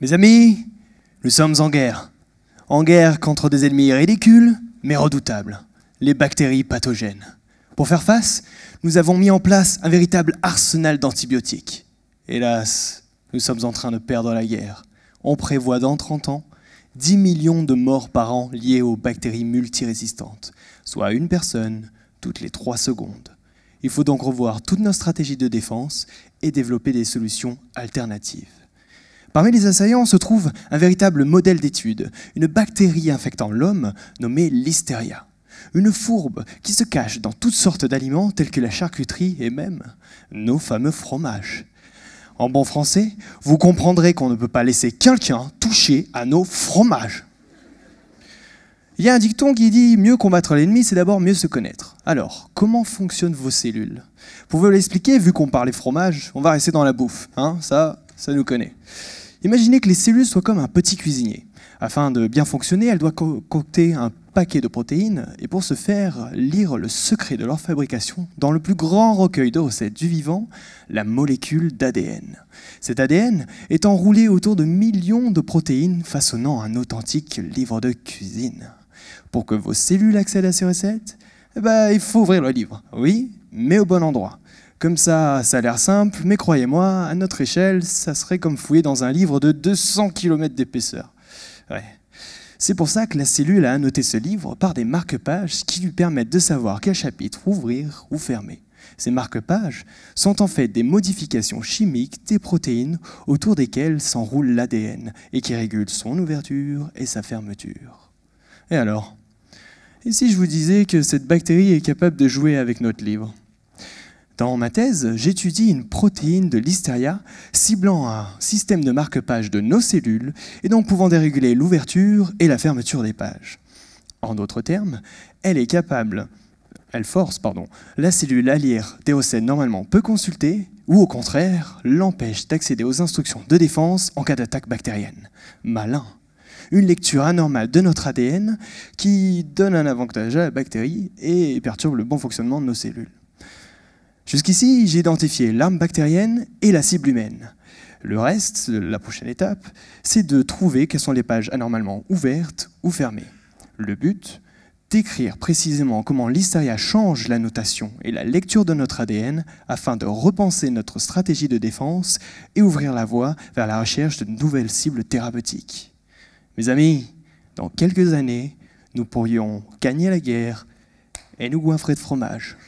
Mes amis, nous sommes en guerre. En guerre contre des ennemis ridicules, mais redoutables, les bactéries pathogènes. Pour faire face, nous avons mis en place un véritable arsenal d'antibiotiques. Hélas, nous sommes en train de perdre la guerre. On prévoit dans 30 ans 10 millions de morts par an liées aux bactéries multirésistantes, soit une personne toutes les 3 secondes. Il faut donc revoir toute notre stratégie de défense et développer des solutions alternatives. Parmi les assaillants se trouve un véritable modèle d'étude, une bactérie infectant l'homme nommée Listeria. Une fourbe qui se cache dans toutes sortes d'aliments tels que la charcuterie et même nos fameux fromages. En bon français, vous comprendrez qu'on ne peut pas laisser quelqu'un toucher à nos fromages. Il y a un dicton qui dit « mieux combattre l'ennemi, c'est d'abord mieux se connaître ». Alors, comment fonctionnent vos cellules? Pour vous l'expliquer, vu qu'on parlait fromage, on va rester dans la bouffe, hein, ça nous connaît. Imaginez que les cellules soient comme un petit cuisinier. Afin de bien fonctionner, elle doit concocter un paquet de protéines et pour ce faire, lire le secret de leur fabrication dans le plus grand recueil de recettes du vivant, la molécule d'ADN. Cet ADN est enroulé autour de millions de protéines façonnant un authentique livre de cuisine. Pour que vos cellules accèdent à ces recettes, il faut ouvrir le livre, oui, mais au bon endroit. Comme ça a l'air simple, mais croyez-moi, à notre échelle, ça serait comme fouiller dans un livre de 200 km d'épaisseur. Ouais. C'est pour ça que la cellule a annoté ce livre par des marque-pages qui lui permettent de savoir quel chapitre ouvrir ou fermer. Ces marque-pages sont en fait des modifications chimiques des protéines autour desquelles s'enroule l'ADN et qui régulent son ouverture et sa fermeture. Et alors? Et si je vous disais que cette bactérie est capable de jouer avec notre livre? Dans ma thèse, j'étudie une protéine de Listeria ciblant un système de marque-pages de nos cellules et donc pouvant déréguler l'ouverture et la fermeture des pages. En d'autres termes, elle force la cellule à lire des recettes normalement peu consultées ou au contraire l'empêche d'accéder aux instructions de défense en cas d'attaque bactérienne. Malin! Une lecture anormale de notre ADN qui donne un avantage à la bactérie et perturbe le bon fonctionnement de nos cellules. Jusqu'ici, j'ai identifié l'arme bactérienne et la cible humaine. Le reste, la prochaine étape, c'est de trouver quelles sont les pages anormalement ouvertes ou fermées. Le but, d'écrire précisément comment Listeria change la notation et la lecture de notre ADN afin de repenser notre stratégie de défense et ouvrir la voie vers la recherche de nouvelles cibles thérapeutiques. Mes amis, dans quelques années, nous pourrions gagner la guerre et nous goinfrer de fromage.